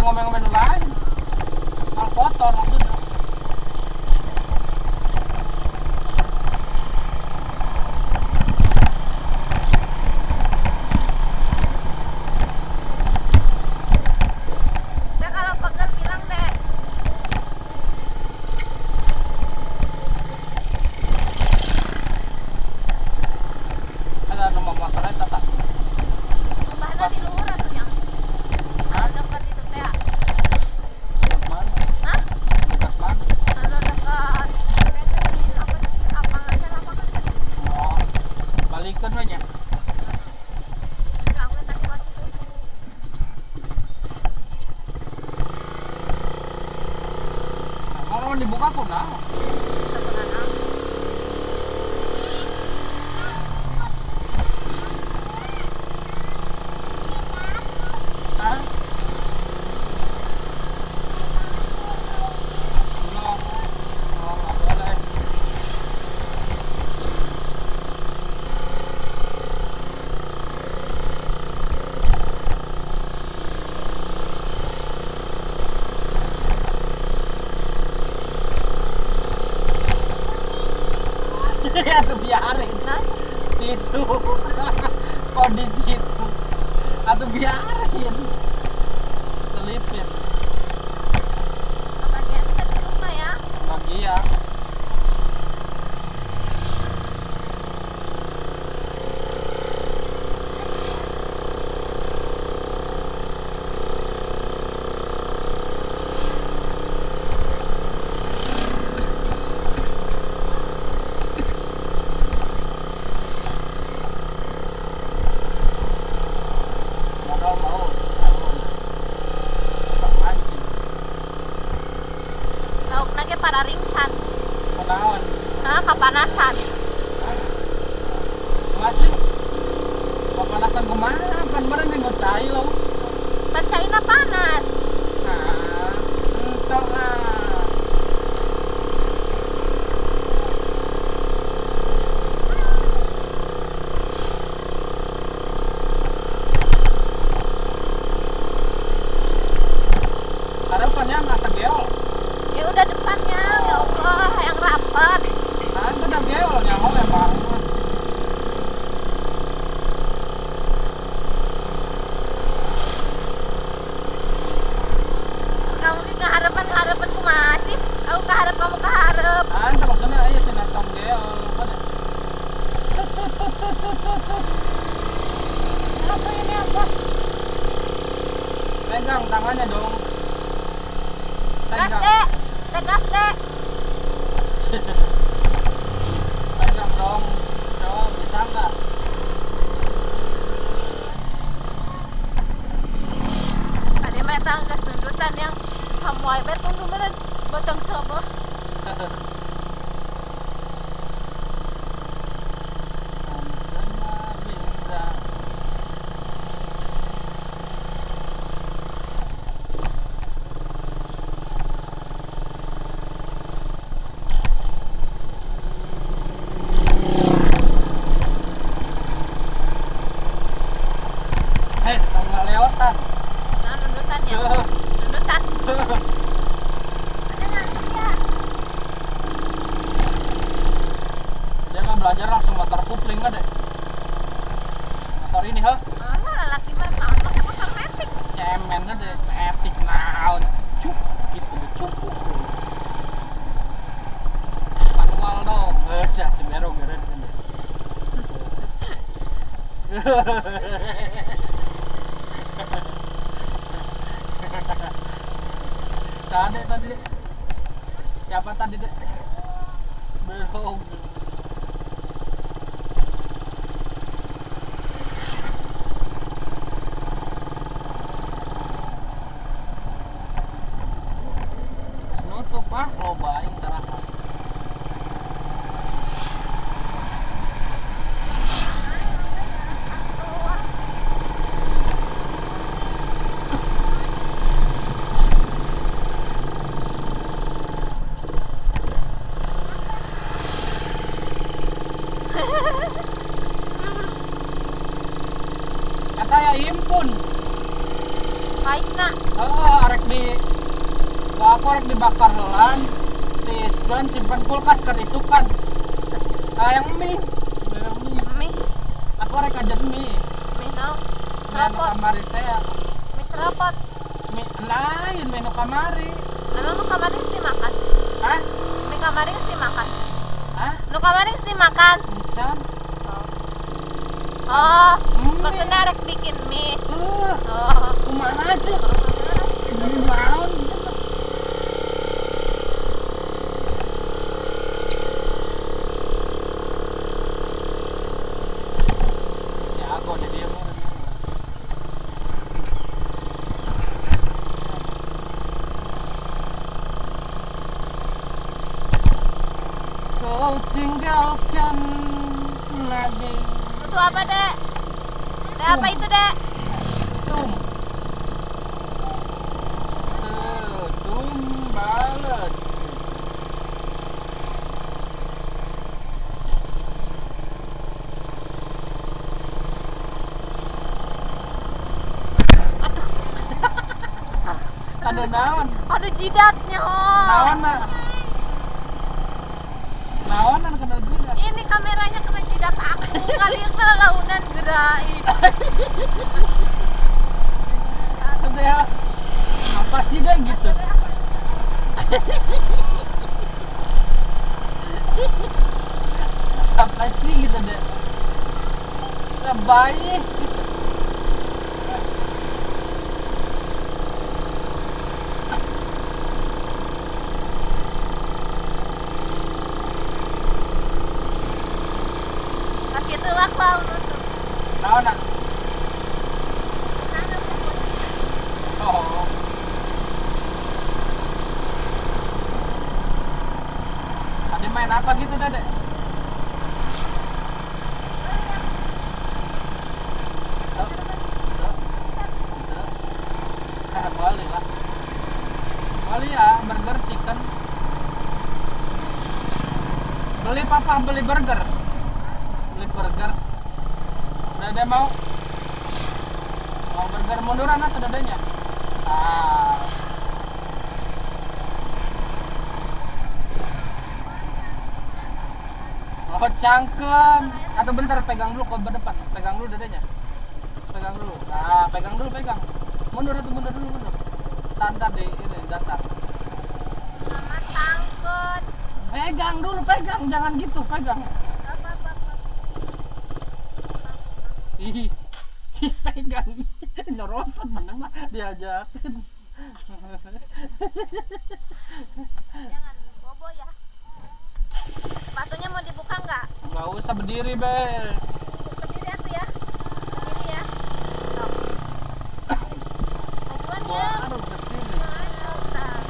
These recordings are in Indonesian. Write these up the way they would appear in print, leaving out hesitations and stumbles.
ngomel-ngomel lain. Mal kotor maksudnya. Udah kalau pegel bilang deh. Ada nomor motornya tetap. Mbahna di luhur atuh nya. Kalau dekat itu teh. Dekat mana? Hah? Dekat mana? Kalau dekat apa sih? Lapangan tadi. Oh, balikan aja. Bilang gue tadi waktu itu. Kalau dibuka kok nah. Sebenarnya Hah? Belum. Oh, nggak boleh. Ya tuh biarin. nah, Tisu. Kok di situ? Atau biarin. Selipin. bagian kita di rumah ya. Bagi ya. Modal mau. Tak mancing. Laukna ge pada ringsan. Kenaon? Nah, kapanasan. Masih. Kepanasan kemana? Kan kemarin nengok cai lo. Pancaina panas. Nah, entong ah. Harapannya nggak segeol. Ya udah depannya, ya Allah, yang rapat. Nah, itu udah geolnya mau memang. Kamu ini keharapan kumaha sih? Aku keharap kamu keharap. Ah, itu maksudnya aja sih nantong geol. Mana? Apa ini apa? Pegang tangannya dong. Gas Pegang. dek, tegas dek. Pegang dong. Coba bisa nggak? Tadi mah eta gas tundutan yang samuai bet tundu beureun botong sobo. Sama bisa. Hei, kamu nggak lewatan. Nah, tundutan ya. Tundutan. Ada ngantuk ya? Dia nggak belajar langsung motor kupling kan deh. Motor ini ha? Ah, laki mah naon pakai motor metik. Cemen kan deh. Epic naon. Cuk, gitu deh, cukup. Manual dong. Ya, si Mero geren kan deh. Tadi deh. Siapa tadi deh? Belum. Terus nutup ah, loba aing tarahan. Kata ya impun. Paisna. Arek di aku arek dibakar helan, diiskeun simpen kulkas keur isukan. Yang mie. Mie, Aku arek ajan mie. mie naon? Mie anu Serapot, kamari teh. mie serapot. Mie lain mie nu kamari. Anu nu kamari geus dimakan. Hah? Mie kamari geus dimakan. Hah? Nu kamari geus dimakan. Encan. Oh, Mie. maksudnya arek bikin mie. Uh, Oh, kumaha sih? Ini naon? Si Ago jadi dia mah. Kau tinggalkan lagi. itu apa, Dek? Dek, apa itu, Dek? Tum. Setum balas. Ada naon? Ada jidatnya, oh. Naon na? Naonan kena jidat. Ini kameranya kena jidat aku. Kalian kena launan gerai. Itu ya. Apa sih deh gitu? Apa sih gitu deh? Baik. Kasih itu aku nusuk. Naonan. Oh. Tadi main apa gitu Dede? Boleh lah. Boleh ya, burger chicken. Beli papa, beli burger. Beli burger. Dede mau? Mau burger munduran atau dadanya? Ah. Oh cangkem. Atau bentar pegang dulu ke depan. Pegang dulu dadanya. Pegang dulu. Nah, pegang dulu pegang. Mundur atau mundur dulu mundur. Tantar di ini datar. Mama takut. Pegang dulu pegang, jangan gitu pegang. Apa. Ih, pegang. Nyorosan mana mah diajakin. Jangan bobo ya. Sepatunya mau dibuka nggak? Nggak usah berdiri, Bel. Berdiri aku ya. Berdiri ya. Stop. Majuan ya. Baru kesini. Bentar.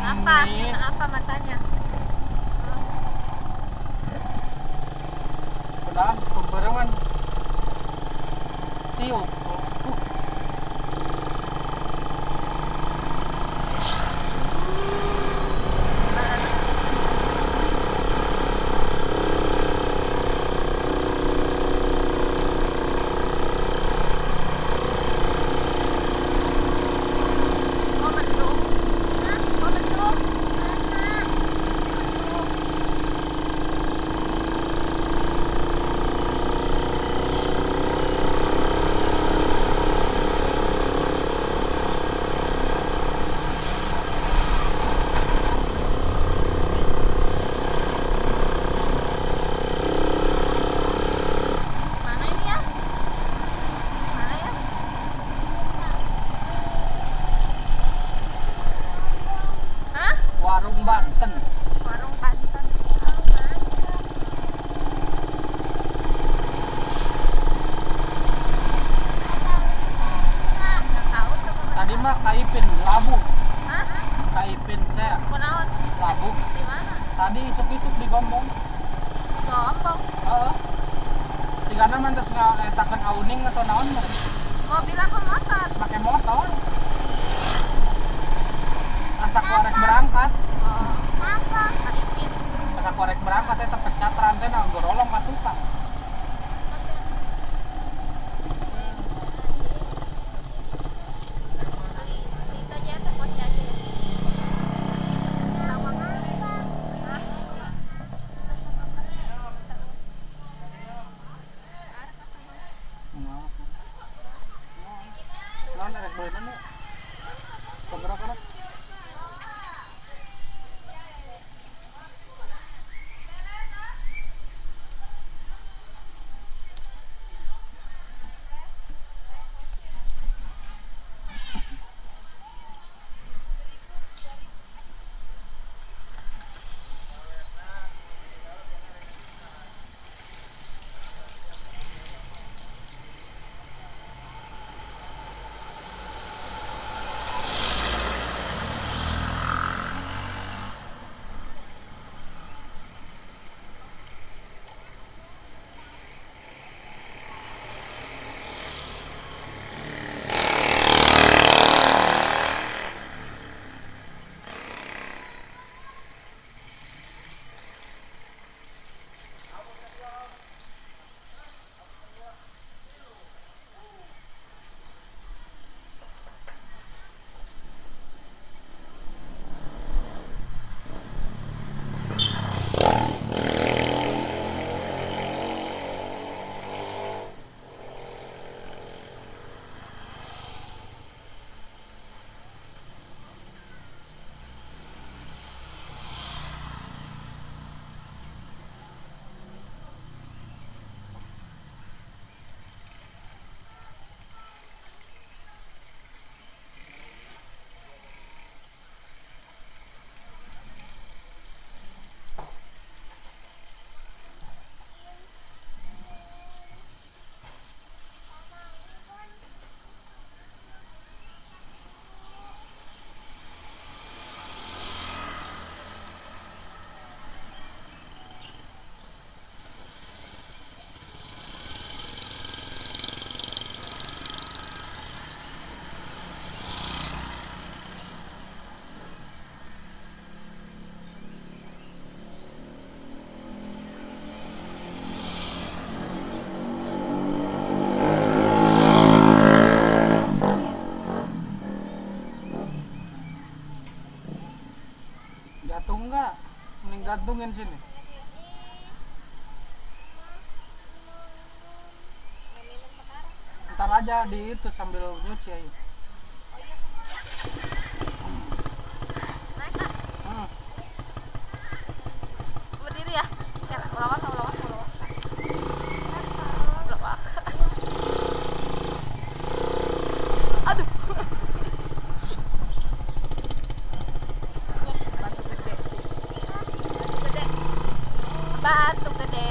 Apa? Ini Apa matanya? udah kebarengan. Tiup. Mau mendung? Mau mendung? Mana ini ya? Mana ya? Hah? Warung Banten. Warung Banten. Nggak tahu coba. Tadi mah Kaipin Labu. Hah? Kaipin teh Kunaon? Labu. Di mana? Tadi isuk-isuk di Gombong. Di Gombong. Heeh. Tigana mah terus ngetakeun auning atau naon mah. Mobil apa motor? Pakai motor. Asa korek berangkat. Oh. Apa? Kaipin. Asa korek berangkat eta pecat rantai na gorolong ka tukang. boleh mana? Keberapa? Gantung nggak? Mending gantungin sini. Ntar aja di itu sambil nyuci aja. Naik kak, Hmm. berdiri ya. Ulawak. Aduh. Batu gede.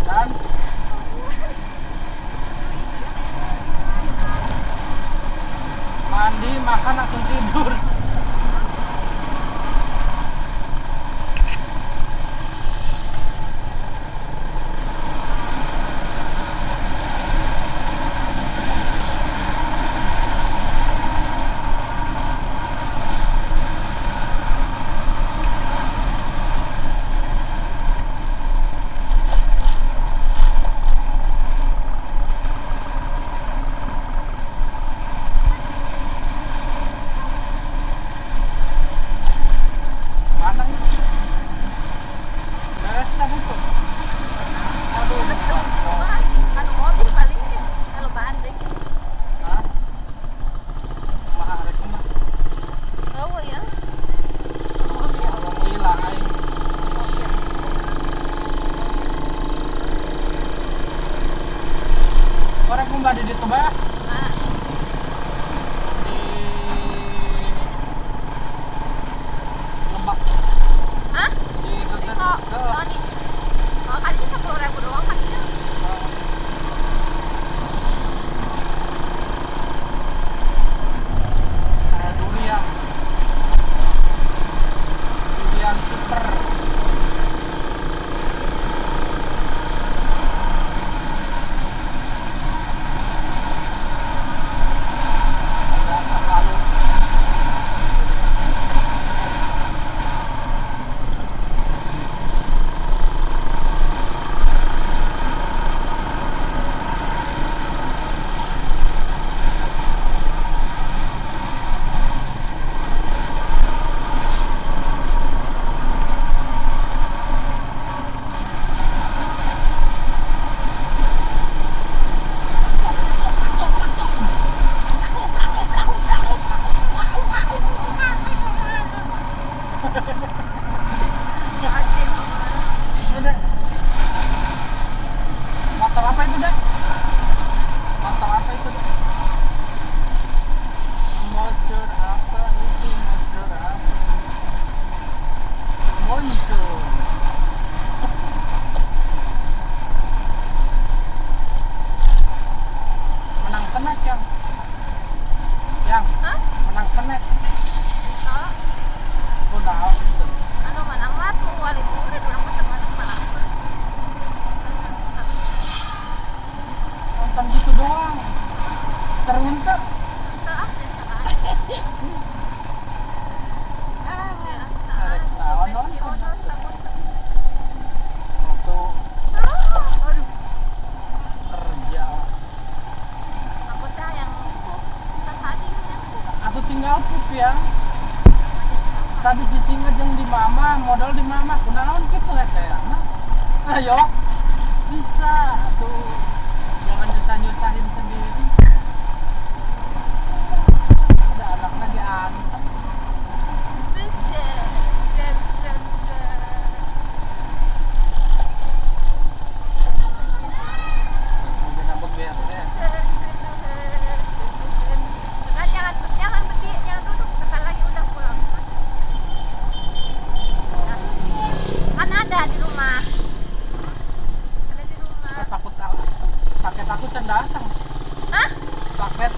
Dan mandi, makan, langsung tidur. Mana ini? Beresan itu. Aduh, bangkok. Anu mobil paling deh, kalau banding. Hah? Mahal itu mah. Oh ya. Kalau gila aing. Mobil. Korek kumbadi di Tebak. Nah, Di Lebak. hah? Di Geget. Oh nih. Oh kalinya 10.000 doang kalinya. Durian. Durian super. Agak terlalu. Anjing. Udah. Motor apa itu, Dek? Motor apa itu, Dek? Motor apa itu? Motor apa? Muncul. Menang senek yang. Hah? Menang senek. Oh, Udah. anu manang matu wali murid urang mah temanang manang. Nonton gitu doang. Seru ente. Teu ah biasa. Arek naon Benci nonton. odol sabun. Waktu Aduh, kerja. aku teh yang tadi yang Aku tinggal pup ya. Tadi cicing ngejeng di mama, modal di mama. Kunaon gitu ya saya. Ayo. Bisa tuh. Jangan nyusah-nyusahin sendiri. Ada anak lagi antem. bisa. Mungkin abang biar ya. Jangan berdiri, jangan duduk. Bentar lagi udah pulang. Kan ada di rumah. Ada di rumah. Takut paket aku can datang. Hah? Paket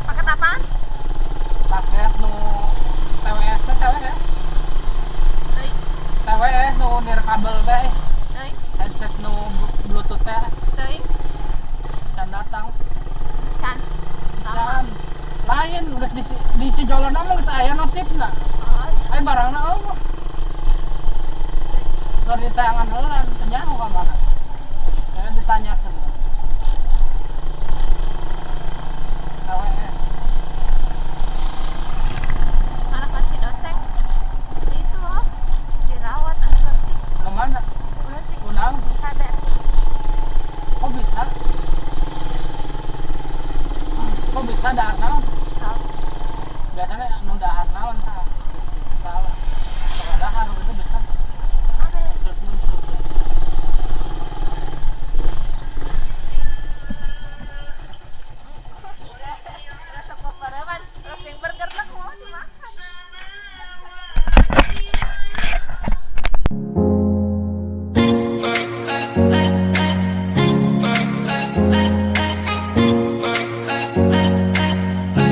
Paket apaan? paket nu TWS ya. Euy, TWS nu nir kabel teh. euy, Headset nu Bluetooth teh euy. can datang. Can. Can lain geus di si jolona mah geus aya notifna. Oh, Ai barangna eueuh. Kalau ditayangan heula tanya ka mana? Saya ditanyakan. Awe